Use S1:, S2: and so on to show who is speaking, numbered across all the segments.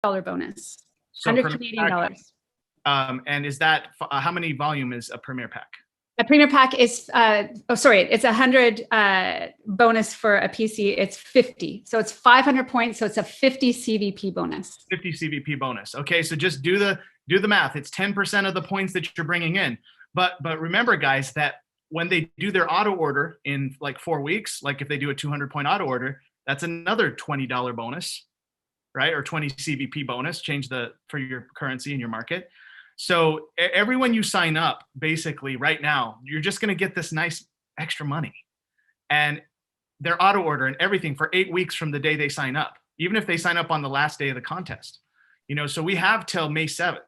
S1: bonus,
S2: So
S1: 100 Canadian dollars.
S2: And is that, how many volume is a Premier Pack?
S1: A Premier Pack is, it's 100 bonus for a PC. It's 50. So it's 500 points. So it's a 50 CVP bonus.
S2: 50 CVP bonus. Okay, so just do the math. It's 10% of the points that you're bringing in. But remember, guys, that when they do their auto order in like 4 weeks, like if they do a 200-point auto order, that's another $20 bonus, right? Or 20 CVP bonus, for your currency in your market. So everyone you sign up, basically right now, you're just going to get this nice extra money. And their auto order and everything for 8 weeks from the day they sign up, even if they sign up on the last day of the contest. So we have till May 7th.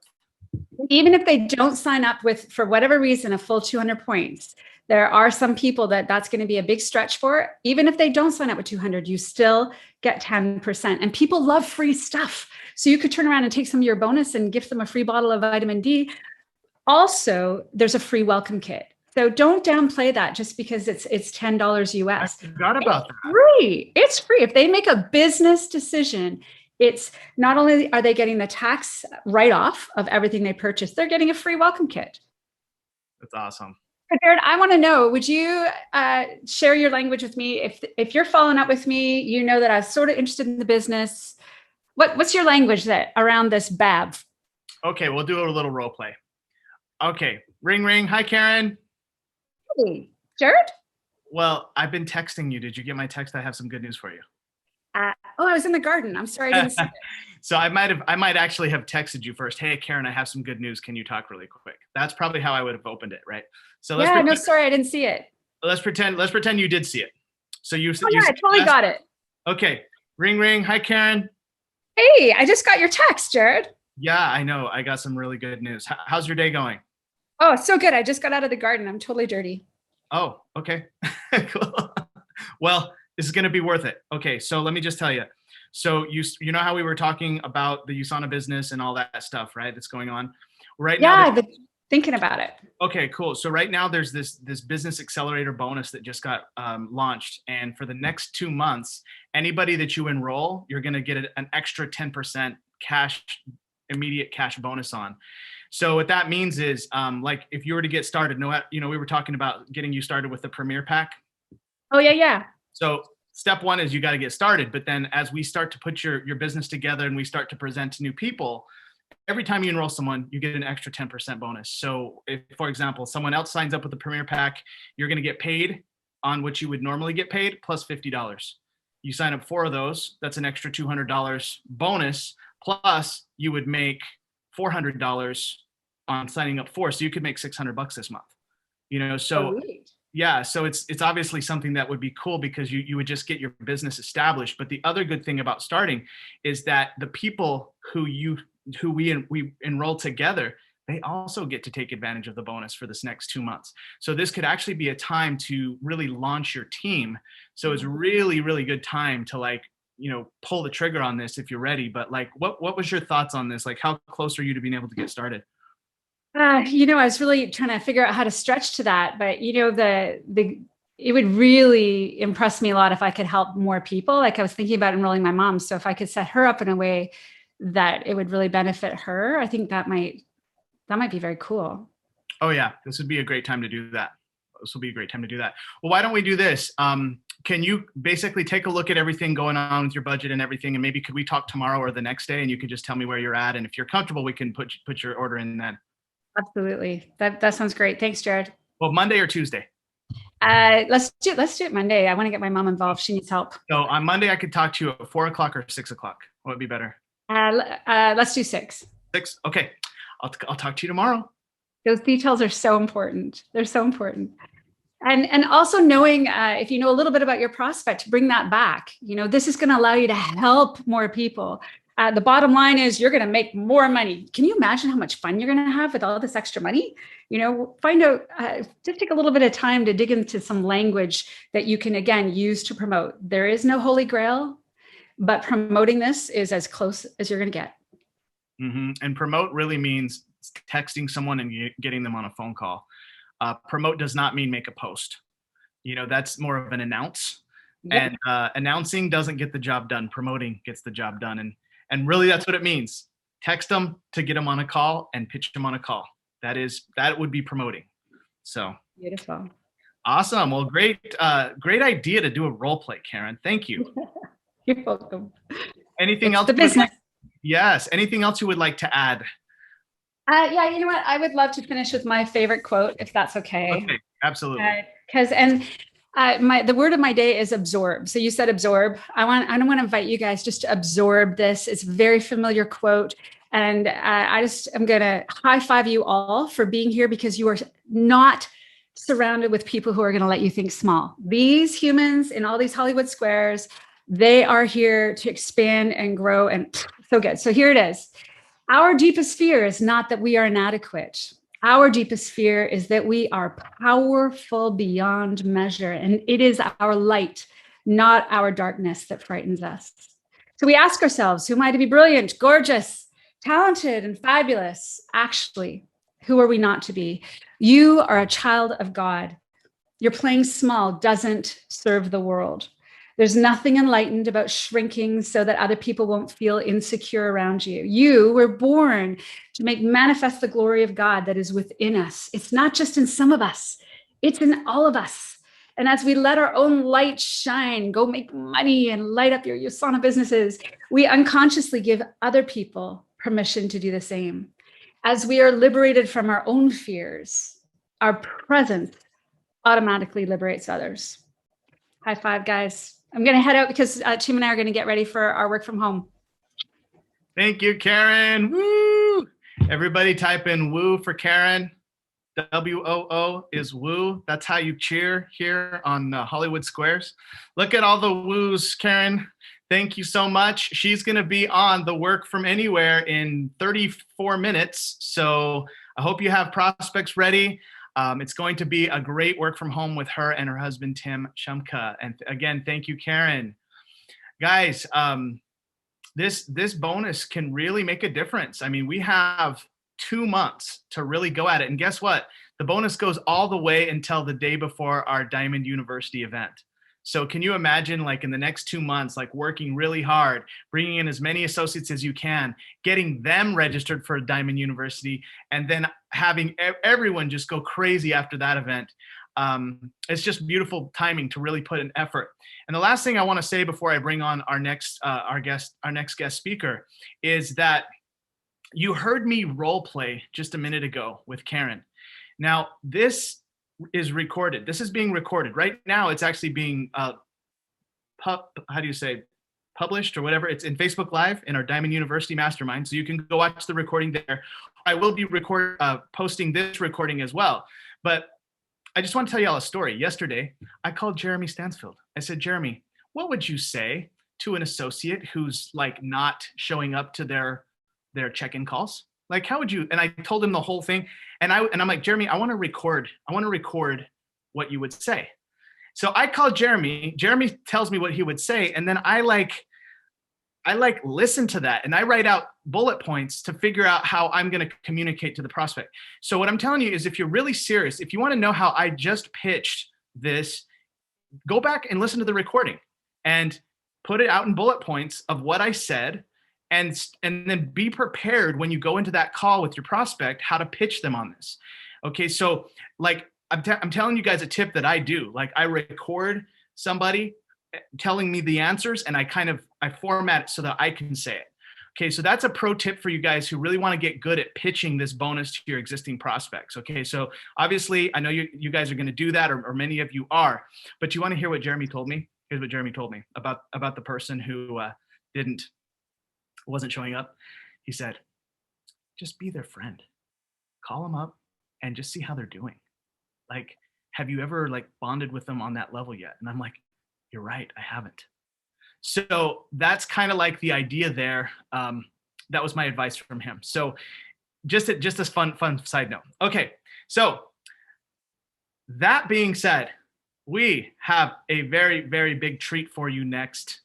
S1: Even if they don't sign up with, for whatever reason, a full 200 points, there are some people that's going to be a big stretch for. Even if they don't sign up with 200, you still get 10%. And people love free stuff. So you could turn around and take some of your bonus and gift them a free bottle of vitamin D. Also, there's a free welcome kit. So don't downplay that just because it's $10 US.
S2: I forgot about that.
S1: Free. It's free. If they make a business decision, it's not only are they getting the tax write-off of everything they purchased, they're getting a free welcome kit.
S2: That's awesome.
S1: Jared, I want to know, would you share your language with me? If you're following up with me, you know that I was sort of interested in the business. What's your language around this BAV?
S2: Okay, we'll do a little role play. Okay, ring, ring. Hi, Karen.
S1: Hey, Jared?
S2: Well, I've been texting you. Did you get my text? I have some good news for you.
S1: I was in the garden. I'm sorry, I didn't see it.
S2: So I might actually have texted you first. Hey, Karen, I have some good news. Can you talk really quick? That's probably how I would have opened it, right? So
S1: no, sorry, I didn't see it.
S2: Let's pretend you did see it. So
S1: I totally got it.
S2: Okay, ring, ring. Hi, Karen.
S1: Hey, I just got your text, Jared.
S2: Yeah, I know. I got some really good news. How's your day going?
S1: Oh, so good. I just got out of the garden. I'm totally dirty.
S2: Oh, okay. Cool. Well, this is going to be worth it. Okay, so let me just tell you. So you know how we were talking about the USANA business and all that stuff, right? That's going on right now.
S1: Yeah, thinking about it.
S2: Okay, cool. So right now there's this business accelerator bonus that just got launched, and for the next 2 months, anybody that you enroll, you're going to get an extra 10% immediate cash bonus on. So what that means is, like if you were to get started, we were talking about getting you started with the Premier Pack.
S1: Oh yeah.
S2: So step one is you got to get started. But then as we start to put your business together and we start to present to new people, every time you enroll someone, you get an extra 10% bonus. So if, for example, someone else signs up with the Premier Pack, you're going to get paid on what you would normally get paid plus $50. You sign up 4 of those, that's an extra $200 bonus. Plus you would make $400 on signing up 4. So you could make $600 this month, so. Yeah, so it's obviously something that would be cool because you would just get your business established. But the other good thing about starting is that the people who we enroll together, they also get to take advantage of the bonus for this next 2 months. So this could actually be a time to really launch your team. So it's really, really good time to pull the trigger on this if you're ready. But what was your thoughts on this? Like, how close are you to being able to get started?
S1: I was really trying to figure out how to stretch to that, but it would really impress me a lot if I could help more people. Like I was thinking about enrolling my mom. So if I could set her up in a way that it would really benefit her, I think that might be very cool.
S2: Oh yeah. This would be a great time to do that. Well, why don't we do this? Can you basically take a look at everything going on with your budget and everything? And maybe could we talk tomorrow or the next day and you could just tell me where you're at. And if you're comfortable, we can put your order in then.
S1: Absolutely. That sounds great. Thanks, Jared.
S2: Well, Monday or Tuesday?
S1: Let's do it Monday. I want to get my mom involved. She needs help.
S2: So on Monday, I could talk to you at 4 o'clock or 6 o'clock. What would be better?
S1: Let's do 6.
S2: 6. Okay. I'll talk to you tomorrow.
S1: Those details are so important. They're so important. And also knowing if you know a little bit about your prospect, bring that back. This is going to allow you to help more people. The bottom line is you're going to make more money. Can you imagine how much fun you're going to have with all this extra money? Find out, just take a little bit of time to dig into some language that you can, again, use to promote. There is no holy grail, but promoting this is as close as you're going to get.
S2: Mm-hmm. And promote really means texting someone and getting them on a phone call. Promote does not mean make a post. That's more of an announce. Yep. And announcing doesn't get the job done. Promoting gets the job done. And really, that's what it means. Text them to get them on a call and pitch them on a call. That would be promoting. So
S1: beautiful.
S2: Awesome. Well, great idea to do a role play, Karen. Thank you.
S1: You're welcome.
S2: Anything else?
S1: The business.
S2: Yes. Anything else you would like to add?
S1: Yeah, you know what? I would love to finish with my favorite quote, if that's okay.
S2: Okay, absolutely.
S1: The word of my day is absorb. So you said absorb. I want to invite you guys just to absorb this. It's a very familiar quote. And I'm going to high five you all for being here, because you are not surrounded with people who are going to let you think small. These humans in all these Hollywood squares, they are here to expand and grow. And so good. So here it is. Our deepest fear is not that we are inadequate. Our deepest fear is that we are powerful beyond measure. And it is our light, not our darkness, that frightens us. So we ask ourselves, who am I to be brilliant, gorgeous, talented, and fabulous? Actually, who are we not to be? You are a child of God. Your playing small doesn't serve the world. There's nothing enlightened about shrinking so that other people won't feel insecure around you. You were born to make manifest the glory of God that is within us. It's not just in some of us, it's in all of us. And as we let our own light shine, go make money and light up your sauna businesses, we unconsciously give other people permission to do the same. As we are liberated from our own fears, our presence automatically liberates others. High five, guys. I'm going to head out because Tim and I are going to get ready for our work from home.
S2: Thank you, Karen. Woo! Everybody type in woo for Karen. WOO is woo. That's how you cheer here on Hollywood Squares. Look at all the woos, Karen. Thank you so much. She's going to be on the Work From Anywhere in 34 minutes. So I hope you have prospects ready. It's going to be a great work from home with her and her husband, Tim Shumka. And again, thank you, Karen. Guys, this bonus can really make a difference. I mean, we have 2 months to really go at it. And guess what? The bonus goes all the way until the day before our Diamond University event. So can you imagine, like, in the next 2 months, like, working really hard, bringing in as many associates as you can, getting them registered for Diamond University, and then having everyone just go crazy after that event. It's just beautiful timing to really put an effort. And the last thing I want to say before I bring on our next guest speaker is that you heard me role play just a minute ago with Karen. Now, this is recorded. This is being recorded right now. It's actually being published or whatever. It's in Facebook Live in our Diamond University Mastermind. So you can go watch the recording there. I will be posting this recording as well. But I just want to tell you all a story. Yesterday, I called Jeremy Stansfield. I said, Jeremy, what would you say to an associate who's like not showing up to their check-in calls? Like, how would you? And I told him the whole thing. And I'm like, Jeremy, I want to record what you would say. So I called Jeremy. Jeremy tells me what he would say. And then I listen to that and I write out bullet points to figure out how I'm going to communicate to the prospect. So what I'm telling you is, if you're really serious, if you want to know how I just pitched this, go back and listen to the recording and put it out in bullet points of what I said. And then be prepared when you go into that call with your prospect, how to pitch them on this. Okay, so like I'm telling you guys a tip that I do. Like, I record somebody telling me the answers and I format it so that I can say it. Okay, so that's a pro tip for you guys who really want to get good at pitching this bonus to your existing prospects. Okay, so obviously I know you guys are going to do that, or many of you are, but you want to hear what Jeremy told me? Here's what Jeremy told me about the person who wasn't showing up. He said, just be their friend. Call them up and just see how they're doing. Like, have you ever like bonded with them on that level yet? And I'm like, you're right, I haven't. So that's kind of like the idea there. That was my advice from him. So just a fun side note. Okay, so that being said, we have a very, very big treat for you next.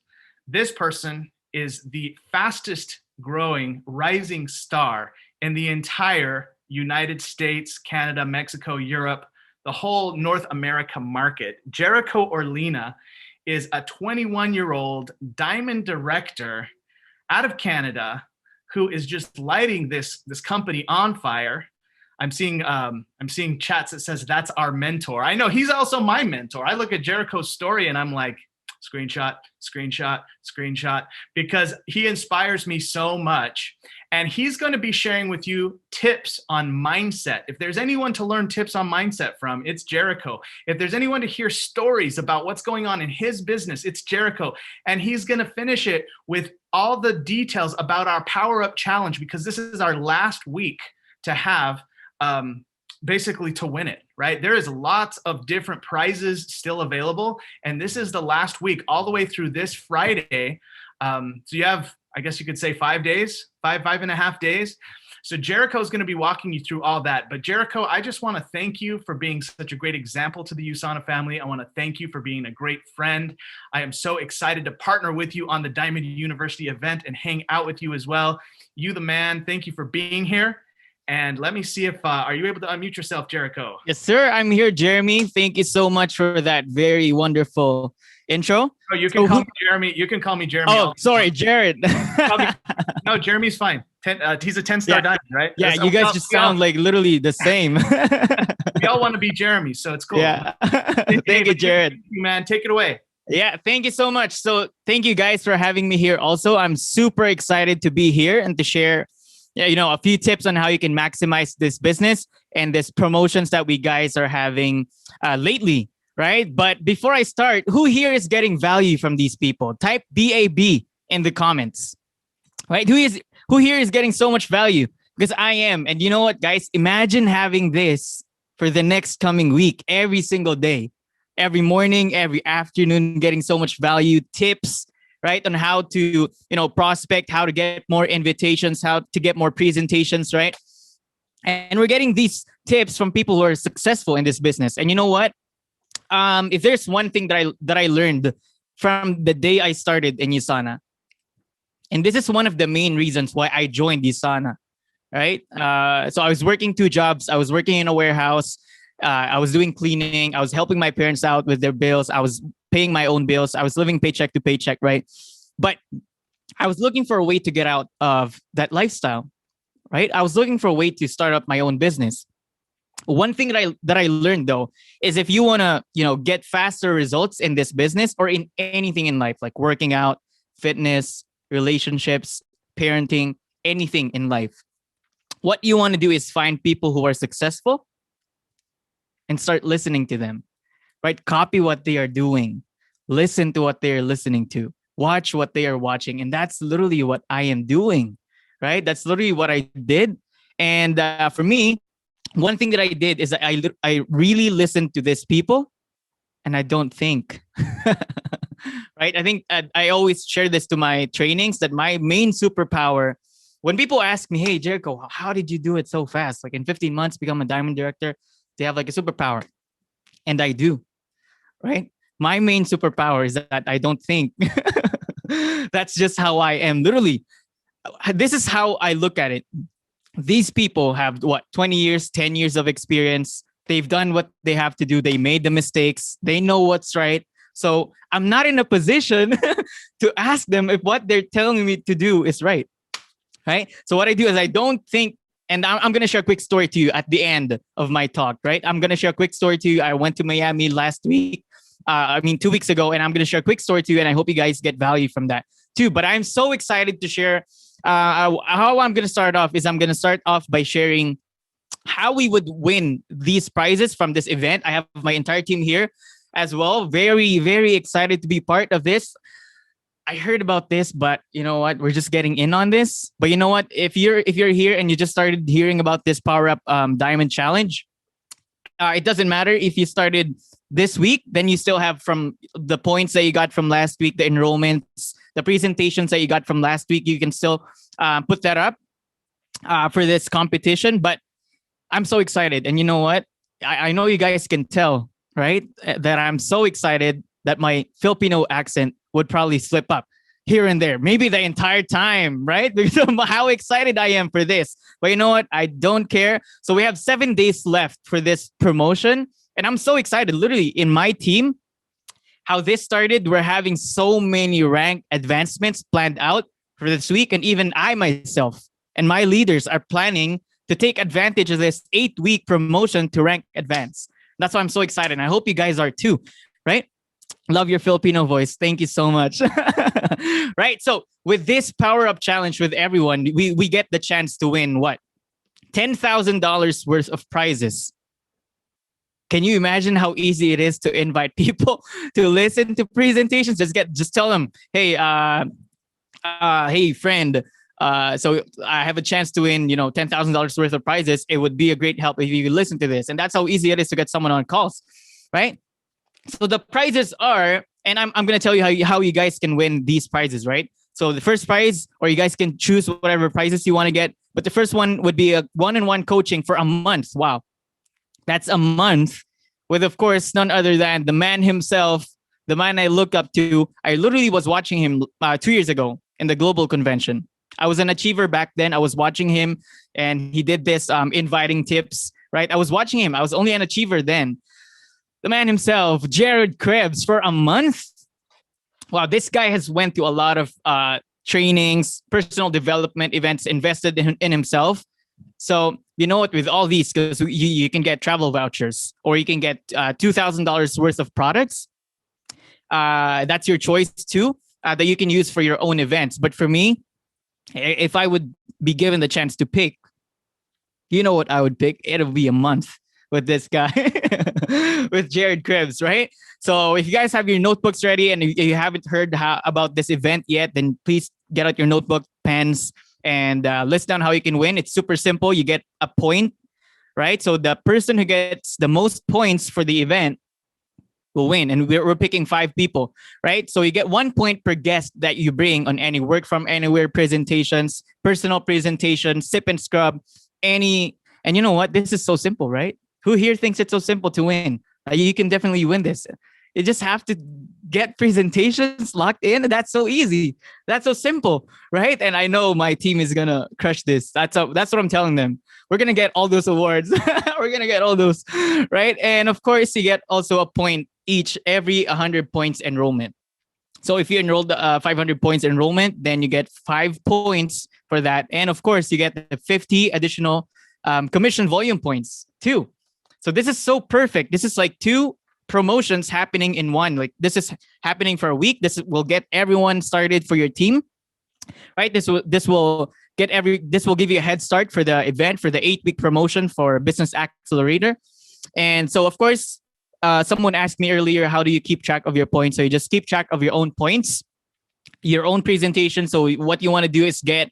S2: This person is the fastest growing rising star in the entire United States, Canada, Mexico, Europe, the whole North America market. Jericho Orlina is a 21-year-old diamond director out of Canada who is just lighting this company on fire. I'm seeing chats that says that's our mentor. I know he's also my mentor. I look at Jericho's story and I'm like, screenshot, screenshot, screenshot, because he inspires me so much. And he's going to be sharing with you tips on mindset. If there's anyone to learn tips on mindset from, it's Jericho. If there's anyone to hear stories about what's going on in his business, it's Jericho. And he's going to finish it with all the details about our Power Up Challenge, because this is our last week to have basically to win it, right? There is lots of different prizes still available. And this is the last week all the way through this Friday. So you have, I guess you could say 5 days, five and a half days. So Jericho is going to be walking you through all that. But Jericho, I just want to thank you for being such a great example to the USANA family. I want to thank you for being a great friend. I am so excited to partner with you on the Diamond University event and hang out with you as well. You the man, thank you for being here. And let me see if, are you able to unmute yourself, Jericho?
S3: Yes, sir. I'm here, Jeremy. Thank you so much for that very wonderful intro.
S2: Oh, you can call me Jeremy. You can call me Jeremy.
S3: Oh, sorry, Jared.
S2: No, Jeremy's fine. He's a 10-star diamond, right?
S3: Yeah, you guys just sound like literally the same.
S2: We all want to be Jeremy, so it's cool.
S3: Yeah. Thank you, Jared.
S2: Thank you, man. Take it away.
S3: Yeah, thank you so much. So thank you guys for having me here. Also, I'm super excited to be here and to share a few tips on how you can maximize this business and this promotions that we guys are having lately, right? But before I start, who here is getting value from these people? Type BAB in the comments, right? Who here is getting so much value? Because I am. And you know what, guys? Imagine having this for the next coming week, every single day, every morning, every afternoon, getting so much value, tips, right? On how to, prospect, how to get more invitations, how to get more presentations, right? And we're getting these tips from people who are successful in this business. And you know what? If there's one thing that I learned from the day I started in USANA, and this is one of the main reasons why I joined USANA, right? So I was working 2 jobs. I was working in a warehouse. I was doing cleaning. I was helping my parents out with their bills. I was paying my own bills. I was living paycheck to paycheck, right? But I was looking for a way to get out of that lifestyle, right? I was looking for a way to start up my own business. One thing that I learned though is if you want to, get faster results in this business or in anything in life, like working out, fitness, relationships, parenting, anything in life, what you want to do is find people who are successful and start listening to them, right? Copy what they are doing, listen to what they are listening to, watch what they are watching. And that's literally what I am doing, right? That's literally what I did. And for me, one thing that I did is I really listened to these people and I don't think, right? I think I always share this to my trainings that my main superpower, when people ask me, hey, Jericho, how did you do it so fast? Like in 15 months, become a diamond director, they have like a superpower. And I do, right? My main superpower is that I don't think. That's just how I am. Literally, this is how I look at it. These people have 20 years, 10 years of experience. They've done what they have to do. They made the mistakes. They know what's right. So I'm not in a position to ask them if what they're telling me to do is right. Right? So what I do is I don't think, and I'm going to share a quick story to you at the end of my talk, right? I'm going to share a quick story to you. I went to Miami 2 weeks ago, and I'm going to share a quick story to you, and I hope you guys get value from that too. But I'm so excited to share how I'm going to start off is I'm going to start off by sharing how we would win these prizes from this event. I have my entire team here as well. Very, very excited to be part of this. I heard about this, but you know what? We're just getting in on this. But you know what? If you're here and you just started hearing about this Power Up Diamond Challenge, it doesn't matter if you started this week. Then you still have from the points that you got from last week, the enrollments, the presentations that you got from last week. You can still put that up for this competition. But I'm so excited, and you know what? I know you guys can tell, right? That I'm so excited that my Filipino accent would probably slip up here and there, maybe the entire time, right? Because of how excited I am for this. But you know what? I don't care. So we have 7 days left for this promotion. And I'm so excited. Literally in my team, how this started, we're having so many rank advancements planned out for this week. And even I myself and my leaders are planning to take advantage of this 8-week promotion to rank advance. That's why I'm so excited. And I hope you guys are too, right? Love your Filipino voice. Thank you so much. Right. So with this power up challenge with everyone, we get the chance to win what? $10,000 worth of prizes. Can you imagine how easy it is to invite people to listen to presentations? Just tell them, hey, hey friend, so I have a chance to win, $10,000 worth of prizes. It would be a great help if you listen to this. And that's how easy it is to get someone on calls, right? So the prizes are, and I'm going to tell you how you guys can win these prizes, right? So the first prize, or you guys can choose whatever prizes you want to get. But the first one would be a one-on-one coaching for a month. Wow. That's a month with, of course, none other than the man himself, the man I look up to. I literally was watching him 2 years ago in the global convention. I was an achiever back then. I was watching him and he did this inviting tips, right? I was watching him. I was only an achiever then. The man himself, Jared Crebs, for a month. Wow, this guy has went through a lot of trainings, personal development events, invested in himself. So you know what, with all these, because you can get travel vouchers or you can get $2,000 worth of products. That's your choice too, that you can use for your own events. But for me, if I would be given the chance to pick, you know what I would pick? It'll be a month with this guy, with Jared Krebs, right? So if you guys have your notebooks ready and you haven't heard about this event yet, then please get out your notebook, pens, and list down how you can win. It's super simple. You get a point, right? So the person who gets the most points for the event will win. And we're picking 5 people, right? So you get 1 point per guest that you bring on any work from anywhere presentations, personal presentations, sip and scrub, any. And you know what? This is so simple, right? Who here thinks it's so simple to win? You can definitely win this. You just have to get presentations locked in. That's so easy. That's so simple, right? And I know my team is gonna crush this. That's what I'm telling them. We're gonna get all those awards. We're gonna get all those, right? And of course, you get also a point each every 100 points enrollment. So if you enrolled 500 points enrollment, then you get 5 points for that. And of course, you get the 50 additional commission volume points too. So this is so perfect. This is like 2 promotions happening in one. Like this is happening for a week. This will get everyone started for your team, right? This will give you a head start for the event, for the 8-week promotion for Business Accelerator. And so, of course, someone asked me earlier, how do you keep track of your points? So you just keep track of your own points, your own presentation. So what you want to do is get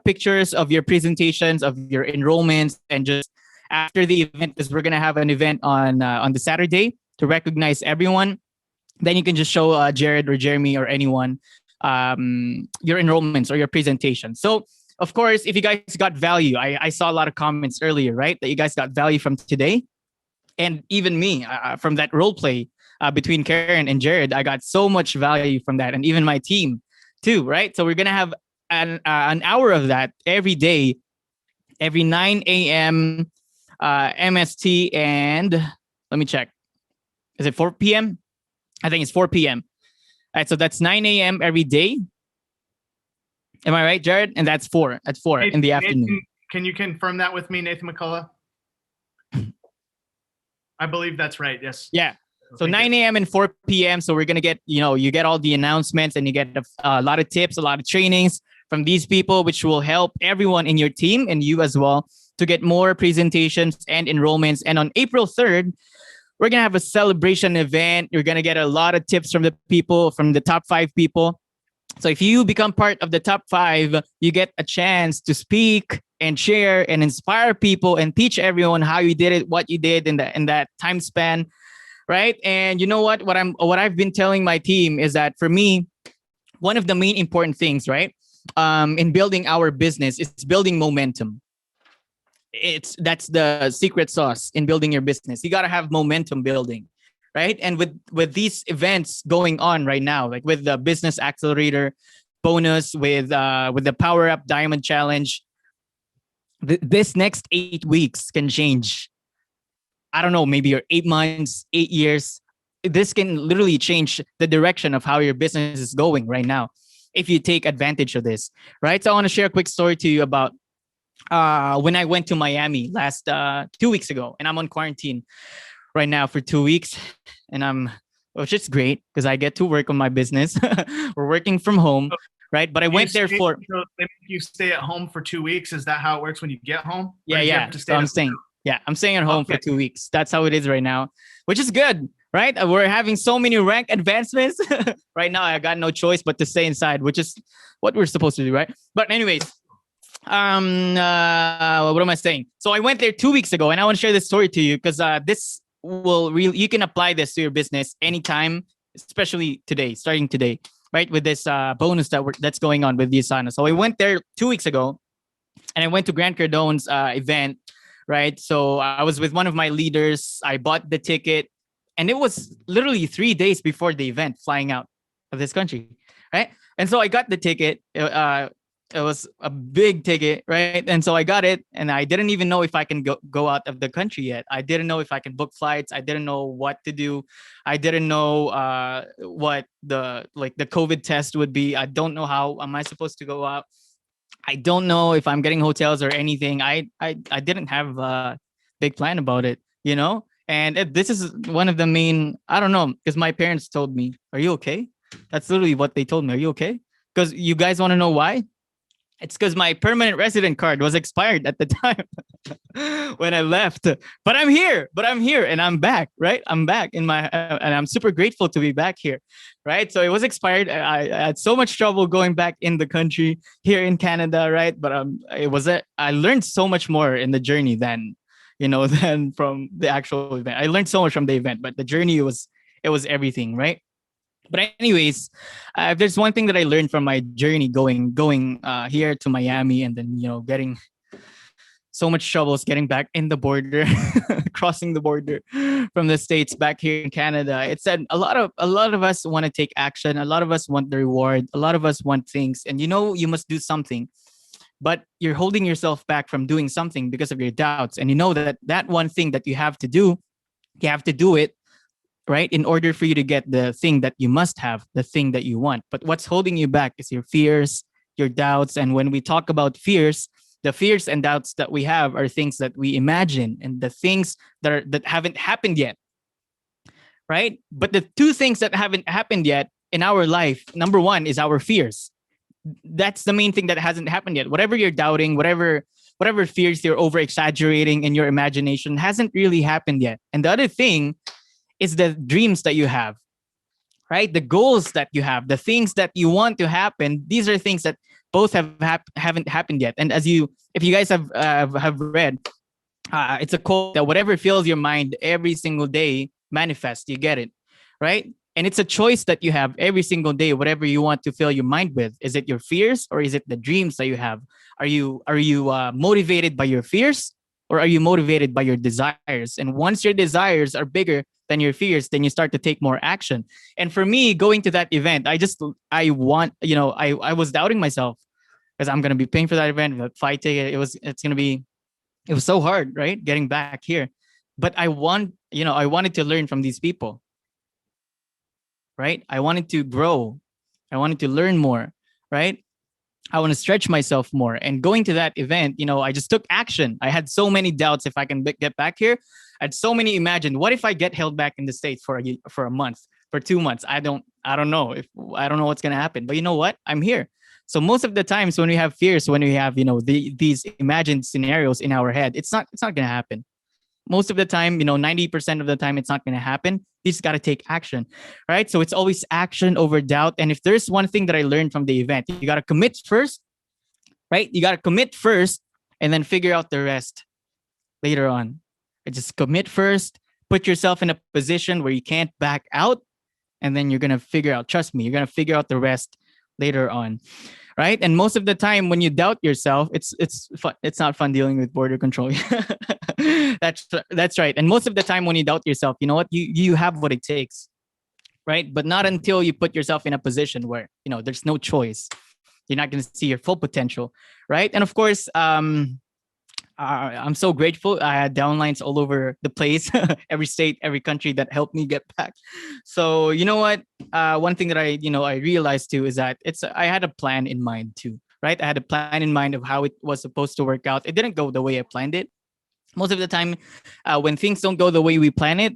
S3: pictures of your presentations, of your enrollments, and just after the event, because we're going to have an event on the Saturday to recognize everyone, then you can just show Jared or Jeremy or anyone your enrollments or your presentation. So, of course, if you guys got value, I saw a lot of comments earlier, right? That you guys got value from today. And even me, from that role play between Karen and Jared, I got so much value from that. And even my team too, right? So we're going to have an hour of that every day, every 9 a.m. MST, and let me check. Is it 4 p.m.? I think it's 4 p.m. All right, so that's 9 a.m. every day. Am I right, Jared? And that's 4. That's 4 in the afternoon.
S2: Nathan, can you confirm that with me, Nathan McCullough? I believe that's right. Yes.
S3: Yeah. So 9 a.m. and 4 p.m. So we're going to get, you get all the announcements and you get a lot of tips, a lot of trainings from these people, which will help everyone in your team and you as well to get more presentations and enrollments. And on April 3rd, we're going to have a celebration event. You're going to get a lot of tips from the people, from the top 5 people. So if you become part of the top 5, you get a chance to speak and share and inspire people and teach everyone how you did it, what you did in that time span, right? And you know what? What I've been telling my team is that for me, one of the main important things, right, in building our business is building momentum. That's the secret sauce in building your business. You got to have momentum building, right? And with these events going on right now, like with the Business Accelerator bonus, with the Power Up Diamond Challenge, this next 8 weeks can change. I don't know, maybe your 8 months, 8 years. This can literally change the direction of how your business is going right now. if you take advantage of this, right? So I want to share a quick story to you about when I went to Miami last 2 weeks ago, and I'm on quarantine right now for 2 weeks, and which is great because I get to work on my business. We're working from home, right? But I went there for.
S2: So they make you stay at home for 2 weeks. Is that how it works when you get home?
S3: Yeah. So I'm staying. Yeah, I'm staying at home for 2 weeks. That's how it is right now, which is good, right? We're having so many rank advancements right now. I got no choice but to stay inside, which is what we're supposed to do, right? But anyways, what am I saying? So I went there 2 weeks ago, and I want to share this story to you because this will really, you can apply this to your business anytime, especially today, starting today, right? With this bonus that's going on with the Asana. So I went there 2 weeks ago, and I went to Grant Cardone's event, right? So I was with one of my leaders. I bought the ticket, and it was literally 3 days before the event, flying out of this country, right? And so I got the ticket. It was a big ticket, right? And so I got it, and I didn't even know if I can go out of the country yet. I didn't know if I can book flights. I didn't know what to do. I didn't know what the COVID test would be. I don't know how am I supposed to go out. I don't know if I'm getting hotels or anything. I didn't have a big plan about it, you know? And this is one of the main, I don't know, because my parents told me, "Are you okay?" That's literally what they told me. "Are you okay?" Because you guys want to know why? It's because my permanent resident card was expired at the time when I left. But I'm here, and I'm back, right? I'm back and I'm super grateful to be back here, right? So it was expired. I had so much trouble going back in the country here in Canada, right? But I learned so much more in the journey than from the actual event. I learned so much from the event, but the journey it was everything, right? But anyways, if there's one thing that I learned from my journey going here to Miami, and then getting so much troubles getting back in the border, crossing the border from the States back here in Canada, it's that a lot of us want to take action. A lot of us want the reward. A lot of us want things, and you must do something, but you're holding yourself back from doing something because of your doubts. And that one thing that you have to do it, right? In order for you to get the thing that you must have, the thing that you want. But what's holding you back is your fears, your doubts. And when we talk about fears, the fears and doubts that we have are things that we imagine, and the things that haven't happened yet, right? But the two things that haven't happened yet in our life, number one is our fears. That's the main thing that hasn't happened yet. Whatever you're doubting, whatever fears you're over exaggerating in your imagination hasn't really happened yet. And the other thing is the dreams that you have, right? The goals that you have, the things that you want to happen. These are things that both haven't happened yet. And if you guys have read, it's a quote that whatever fills your mind every single day manifests. You get it, right? And it's a choice that you have every single day. Whatever you want to fill your mind with, is it your fears or is it the dreams that you have? Are you motivated by your fears, or are you motivated by your desires? And once your desires are bigger than your fears, then you start to take more action. And for me, going to that event, I was doubting myself because I'm going to be paying for that event, the flight ticket. It was so hard, right? Getting back here. But I wanted to learn from these people, right? I wanted to grow. I wanted to learn more, right? I want to stretch myself more. And going to that event, I just took action. I had so many doubts if I can get back here. I had so many imagined. What if I get held back in the States for a month, for 2 months? I don't know what's going to happen. But you know what? I'm here. So most of the times when we have fears, when we have, these imagined scenarios in our head, it's not going to happen. Most of the time, 90% of the time, it's not going to happen. You just got to take action, right? So it's always action over doubt. And if there's one thing that I learned from the event, you got to commit first, right? You got to commit first and then figure out the rest later on. Just commit first, put yourself in a position where you can't back out, and then you're going to figure out, trust me, you're going to figure out the rest later on, right? And most of the time when you doubt yourself, it's fun. It's not fun dealing with border control. That's right. And most of the time when you doubt yourself, you know what? You have what it takes, right? But not until you put yourself in a position where, there's no choice. You're not going to see your full potential, right? And of course, I'm so grateful. I had downlines all over the place, every state, every country that helped me get back. So you know what? One thing that I realized too is that I had a plan in mind too, right? I had a plan in mind of how it was supposed to work out. It didn't go the way I planned it. Most of the time, when things don't go the way we plan it,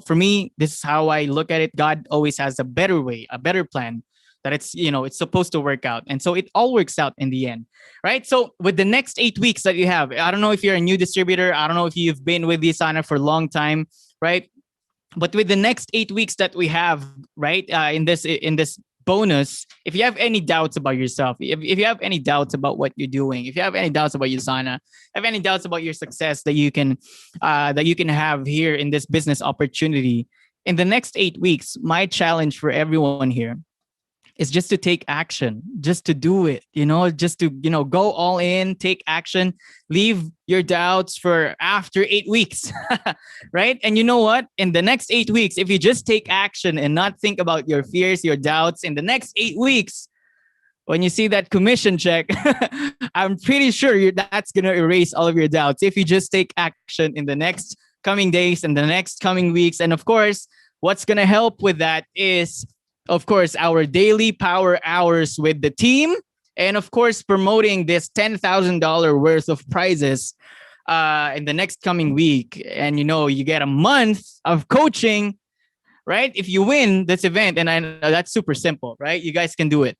S3: for me, this is how I look at it. God always has a better way, a better plan that it's supposed to work out. And so it all works out in the end, right? So with the next 8 weeks that you have, I don't know if you're a new distributor. I don't know if you've been with Yasana for a long time, right? But with the next 8 weeks that we have, right, in this bonus, if you have any doubts about yourself, if you have any doubts about what you're doing, if you have any doubts about Yasana, have any doubts about your success that you can have here in this business opportunity, in the next 8 weeks, my challenge for everyone here is just to take action, just to do it, just to, go all in, take action, leave your doubts for after 8 weeks, right? And you know what? In the next 8 weeks, if you just take action and not think about your fears, your doubts, in the next 8 weeks, when you see that commission check, I'm pretty sure that's going to erase all of your doubts if you just take action in the next coming days and the next coming weeks. And of course, what's going to help with that is, of course, our daily power hours with the team. And of course, promoting this $10,000 worth of prizes in the next coming week. And, you get a month of coaching, right? If you win this event, and I know that's super simple, right? You guys can do it.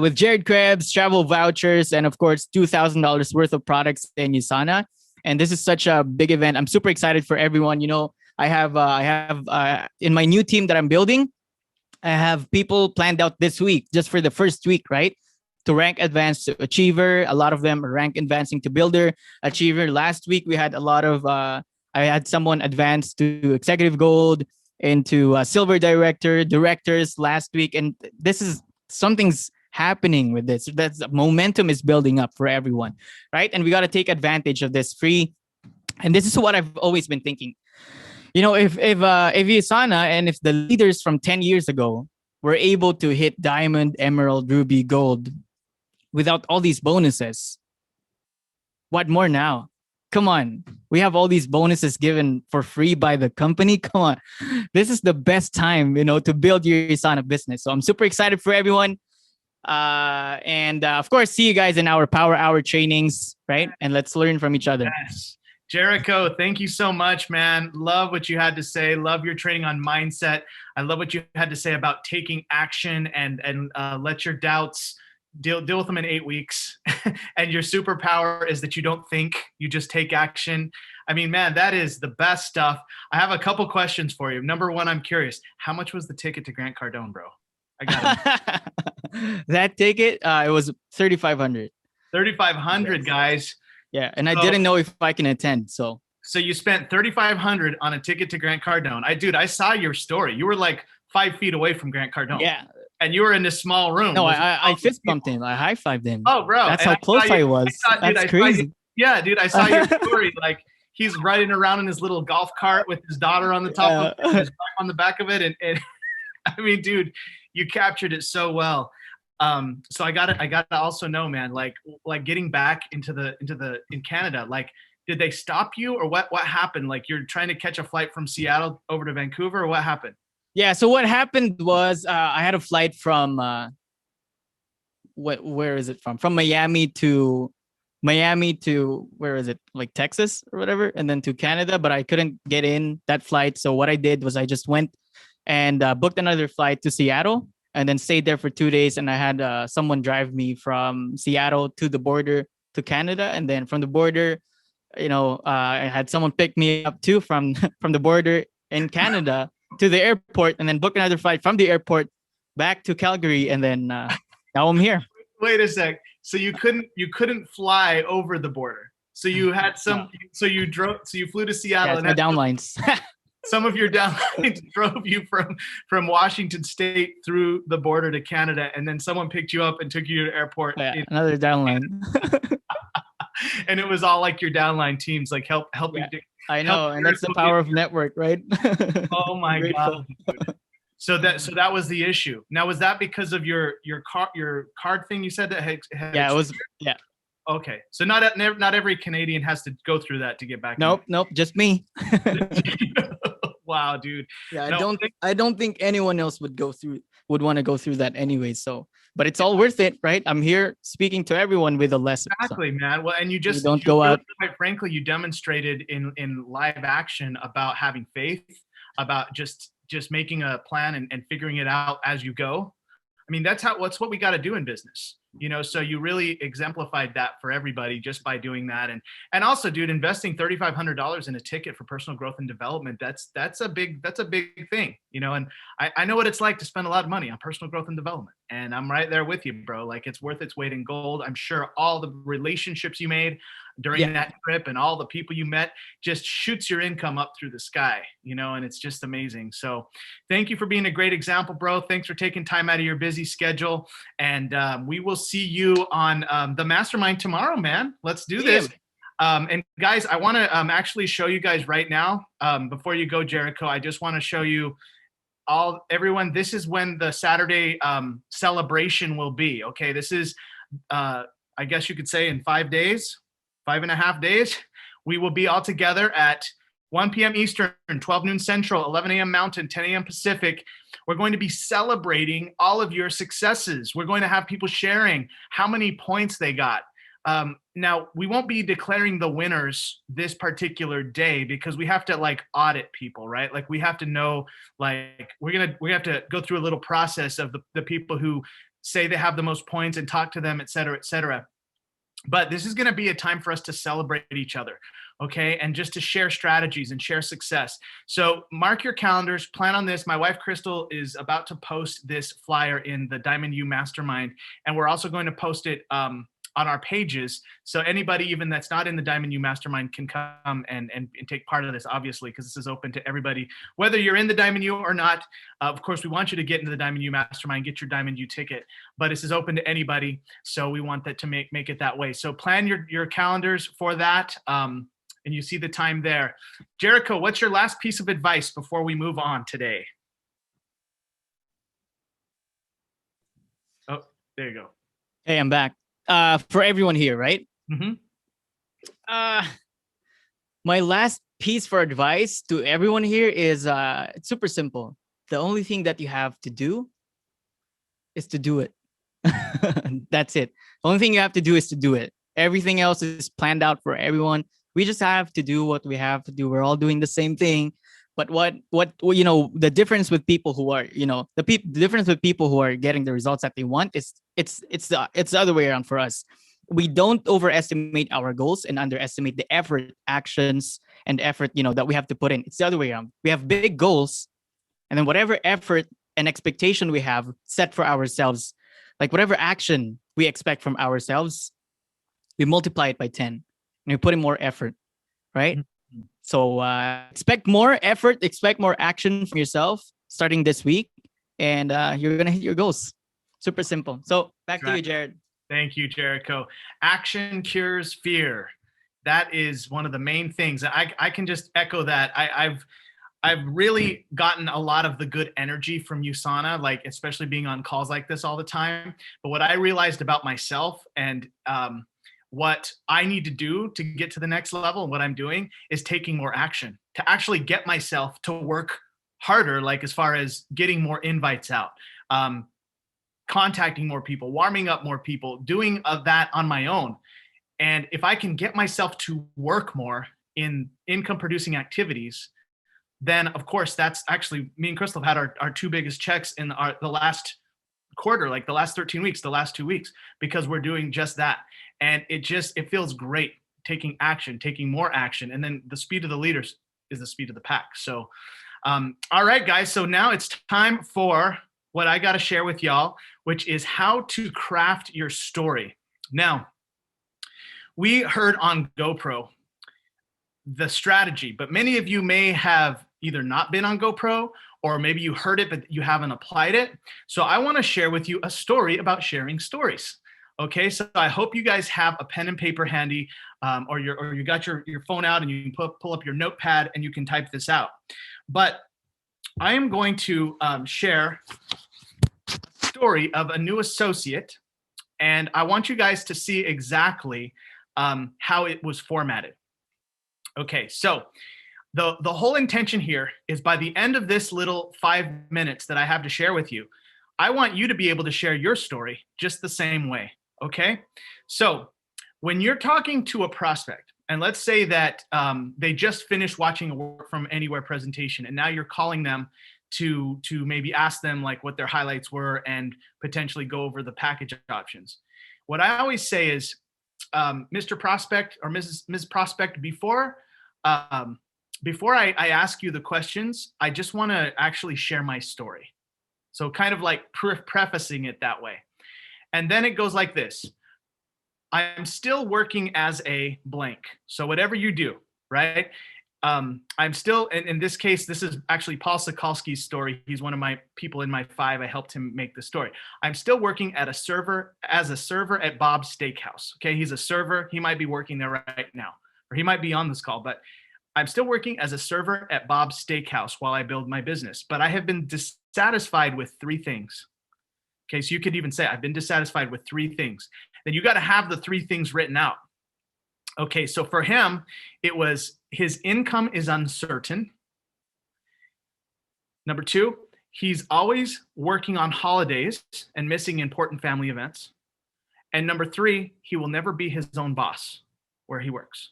S3: With Jared Krebs, travel vouchers, and of course, $2,000 worth of products in Yasana. And this is such a big event. I'm super excited for everyone. I have in my new team that I'm building, I have people planned out this week, just for the first week, right? To rank advanced to achiever. A lot of them are rank advancing to builder, achiever. Last week, we had a lot of, I had someone advance to executive gold, into silver directors last week. And this is, something's happening with this. That's momentum is building up for everyone, right? And we got to take advantage of this free. And this is what I've always been thinking. If Yasana and if the leaders from 10 years ago were able to hit diamond, emerald, ruby, gold without all these bonuses, what more now? Come on. We have all these bonuses given for free by the company. Come on. This is the best time, to build your Yasana business. So I'm super excited for everyone. And of course, see you guys in our power hour trainings, right? And let's learn from each other.
S2: Yes. Jericho, thank you so much, man. Love what you had to say. Love your training on mindset. I love what you had to say about taking action and let your doubts deal with them in 8 weeks. And your superpower is that you don't think, you just take action. I mean, man, that is the best stuff. I have a couple questions for you. Number one, I'm curious, how much was the ticket to Grant Cardone, bro? I got it.
S3: That ticket, it was $3,500.
S2: $3,500, guys.
S3: Yeah, and I didn't know if I can attend, so.
S2: So you spent $3,500 on a ticket to Grant Cardone. I saw your story. You were like 5 feet away from Grant Cardone.
S3: Yeah.
S2: And you were in this small room.
S3: No, I fist bumped him. I high-fived him.
S2: Oh, bro.
S3: That's how close I was. That's crazy.
S2: Yeah, dude, I saw your story. Like, he's riding around in his little golf cart with his daughter on the top of it, his wife on the back of it. And I mean, dude, you captured it so well. So I gotta also know, man, like getting back in Canada, like, did they stop you or what happened? Like, you're trying to catch a flight from Seattle over to Vancouver, or what happened?
S3: Yeah. So what happened was, I had a flight from, where is it from? From Miami to, where is it? Like Texas or whatever. And then to Canada, but I couldn't get in that flight. So what I did was I just went and booked another flight to Seattle. And then stayed there for 2 days. And I had someone drive me from Seattle to the border to Canada. And then from the border, I had someone pick me up too from the border in Canada to the airport, and then book another flight from the airport back to Calgary. And then now I'm here.
S2: Wait a sec. So you couldn't fly over the border. So you had so you flew to Seattle.
S3: Yeah, and my downlines.
S2: Some of your downlines drove you from Washington State through the border to Canada, and then someone picked you up and took you to the airport.
S3: Yeah, another downline.
S2: And it was all like your downline teams, like helping.
S3: Yeah, I know, and that's the power of network, right?
S2: Oh my God. So that was the issue. Now, was that because of your card thing you said that had
S3: yeah, it was. Yeah.
S2: Okay, so not every Canadian has to go through that to get back.
S3: Nope, just me.
S2: Wow, dude.
S3: Yeah,
S2: No,
S3: I don't think anyone else would want to go through that anyway. So, but it's all worth it, right? I'm here speaking to everyone with a lesson.
S2: Exactly, man. Well, and you
S3: don't go out.
S2: Quite frankly, you demonstrated in live action about having faith, about just making a plan and figuring it out as you go. I mean, that's what we got to do in business, you know. So you really exemplified that for everybody just by doing that, and also, dude, investing $3,500 in a ticket for personal growth and development. That's a big thing, you know. And I know what it's like to spend a lot of money on personal growth and development, and I'm right there with you, bro. Like, it's worth its weight in gold. I'm sure all the relationships you made during that trip and all the people you met just shoots your income up through the sky, you know, and it's just amazing. So thank you for being a great example, bro. Thanks for taking time out of your busy schedule. And we will see you on the mastermind tomorrow, man. Let's do this. And guys, I want to actually show you guys right now, before you go, Jericho, I just want to show you everyone, this is when the Saturday celebration will be. Okay, this is, I guess you could say in 5.5 days, we will be all together at 1 p.m. Eastern, 12 noon Central, 11 a.m. Mountain, 10 a.m. Pacific. We're going to be celebrating all of your successes. We're going to have people sharing how many points they got. Now, we won't be declaring the winners this particular day because we have to like audit people, right? Like, we have to know, like, we have to go through a little process of the people who say they have the most points and talk to them, et cetera, et cetera. But this is going to be a time for us to celebrate each other, okay? And just to share strategies and share success. So mark your calendars, plan on this. My wife, Crystal, is about to post this flyer in the Diamond U Mastermind. And we're also going to post it on our pages. So anybody even that's not in the Diamond U Mastermind can come and take part of this, obviously, because this is open to everybody, whether you're in the Diamond U or not. Of course, we want you to get into the Diamond U Mastermind, get your Diamond U ticket, but this is open to anybody. So we want that to make it that way. So plan your calendars for that. And you see the time there. Jericho, what's your last piece of advice before we move on today? Oh, there you go.
S3: Hey, I'm back. For everyone here, right?
S2: Mm-hmm.
S3: My last piece for advice to everyone here is it's super simple. The only thing that you have to do is to do it. That's it. The only thing you have to do is to do it. Everything else is planned out for everyone. We just have to do what we have to do. We're all doing the same thing. But what you know, the difference with people who are, you know, the difference with people who are getting the results that they want is it's the other way around for us. We don't overestimate our goals and underestimate the effort, actions, and effort, you know, that we have to put in. It's the other way around. We have big goals, and then whatever effort and expectation we have set for ourselves, like whatever action we expect from ourselves, we multiply it by 10 and we put in more effort, right? Mm-hmm. So expect more effort, expect more action from yourself starting this week, and you're going to hit your goals. Super simple. So back to you, Jared.
S2: Thank you, Jericho. Action cures fear. That is one of the main things. I can just echo that. I've really gotten a lot of the good energy from USANA, like especially being on calls like this all the time. But what I realized about myself and what I need to do to get to the next level and what I'm doing is taking more action to actually get myself to work harder, like as far as getting more invites out, contacting more people, warming up more people, doing that on my own. And if I can get myself to work more in income producing activities, then of course, that's actually, me and Crystal have had our two biggest checks in the last quarter, like the last 13 weeks, the last 2 weeks, because we're doing just that. And it feels great taking action, taking more action. And then the speed of the leaders is the speed of the pack. So, all right, guys. So now it's time for what I got to share with y'all, which is how to craft your story. Now, we heard on GoPro the strategy, but many of you may have either not been on GoPro, or maybe you heard it, but you haven't applied it. So I want to share with you a story about sharing stories. Okay, so I hope you guys have a pen and paper handy, or you got your phone out and you can pull up your notepad and you can type this out. But I am going to share a story of a new associate, and I want you guys to see exactly how it was formatted. Okay, so the whole intention here is by the end of this little 5 minutes that I have to share with you, I want you to be able to share your story just the same way, okay? So when you're talking to a prospect, and let's say that they just finished watching a work from anywhere presentation, and now you're calling them to maybe ask them like what their highlights were and potentially go over the package options. What I always say is, Mr. Prospect or Ms. Prospect, before I ask you the questions, I just want to actually share my story. So kind of like prefacing it that way. And then it goes like this. I'm still working as a blank. So whatever you do, right? I'm still, in this case, this is actually Paul Sokolsky's story. He's one of my people in my 5. I helped him make the story. I'm still working as a server at Bob's Steakhouse. Okay, he's a server. He might be working there right now, or he might be on this call, but I'm still working as a server at Bob's Steakhouse while I build my business. But I have been dissatisfied with 3 things. Okay, so you could even say, I've been dissatisfied with 3 things. Then you got to have the 3 things written out. Okay, so for him, it was his income is uncertain. Number 2, he's always working on holidays and missing important family events. And number 3, he will never be his own boss where he works.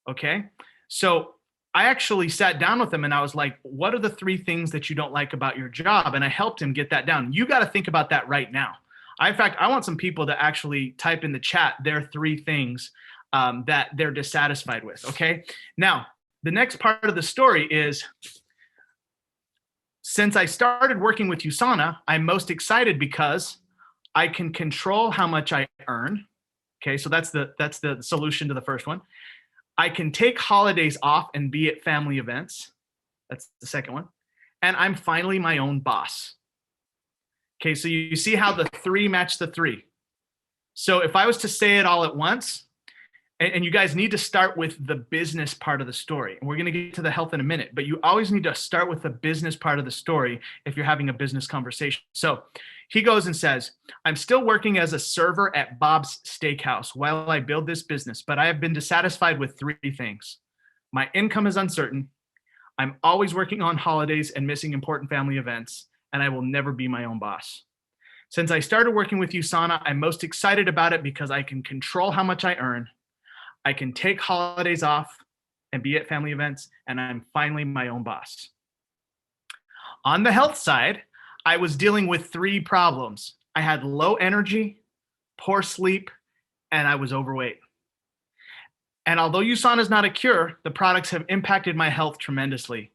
S2: Okay, so I actually sat down with him and I was like, what are the 3 things that you don't like about your job? And I helped him get that down. You got to think about that right now. In fact, I want some people to actually type in the chat their 3 things that they're dissatisfied with, okay? Now, the next part of the story is, since I started working with USANA, I'm most excited because I can control how much I earn. Okay, so that's the solution to the first one. I can take holidays off and be at family events. That's the second one. And I'm finally my own boss. Okay, so you see how the 3 match the 3. So if I was to say it all at once, and you guys need to start with the business part of the story. And we're going to get to the health in a minute, but you always need to start with the business part of the story if you're having a business conversation. So he goes and says, I'm still working as a server at Bob's Steakhouse while I build this business, but I have been dissatisfied with 3 things. My income is uncertain. I'm always working on holidays and missing important family events, and I will never be my own boss. Since I started working with USANA, I'm most excited about it because I can control how much I earn. I can take holidays off and be at family events, and I'm finally my own boss. On the health side, I was dealing with 3 problems. I had low energy, poor sleep, and I was overweight. And although USANA is not a cure, the products have impacted my health tremendously.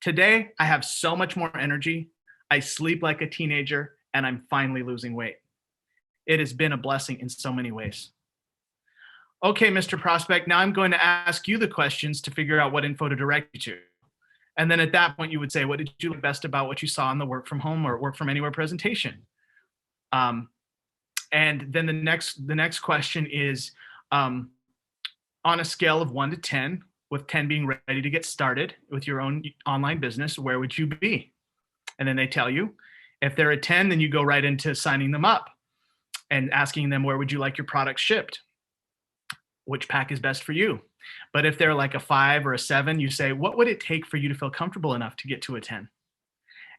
S2: Today, I have so much more energy. I sleep like a teenager, and I'm finally losing weight. It has been a blessing in so many ways. Okay, Mr. Prospect, now I'm going to ask you the questions to figure out what info to direct you to. And then at that point, you would say, what did you like best about what you saw in the work from home or work from anywhere presentation? And then the next question is, on a scale of 1 to 10, with 10 being ready to get started with your own online business, where would you be? And then they tell you. If they're a 10, then you go right into signing them up and asking them, where would you like your product shipped? Which pack is best for you? But if they're like a 5 or a 7, you say, what would it take for you to feel comfortable enough to get to a 10?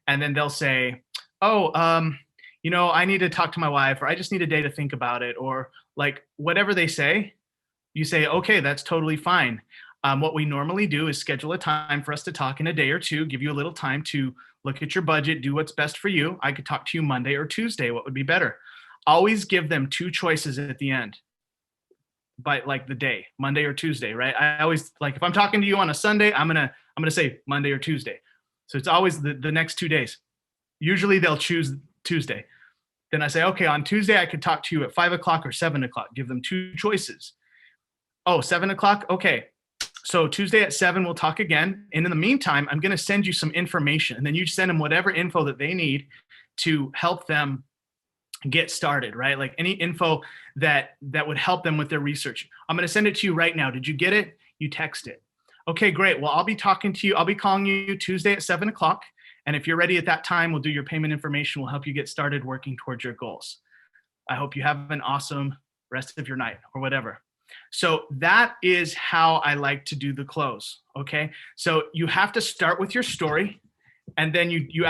S2: And then they'll say, I need to talk to my wife, or I just need a day to think about it, or like whatever they say, you say, okay, that's totally fine. What we normally do is schedule a time for us to talk in a day or 2, give you a little time to look at your budget, do what's best for you. I could talk to you Monday or Tuesday. What would be better? Always give them 2 choices at the end. By like the day, Monday or Tuesday, right? I always, like, if I'm talking to you on a Sunday, I'm gonna say Monday or Tuesday. So it's always the next 2 days. Usually they'll choose Tuesday. Then I say, okay, on Tuesday I could talk to you at 5 o'clock or 7 o'clock. Give them 2 choices. Oh, 7 o'clock? Okay. So Tuesday at 7, we'll talk again. And in the meantime, I'm gonna send you some information, and then you send them whatever info that they need to help them get started, right? Like any info that would help them with their research. I'm going to send it to you right now. Did you get it? You text it. Okay, great. Well, I'll be talking to you. I'll be calling you Tuesday at 7 o'clock. And if you're ready at that time, we'll do your payment information. We'll help you get started working towards your goals. I hope you have an awesome rest of your night or whatever. So that is how I like to do the close. Okay. So you have to start with your story, and then you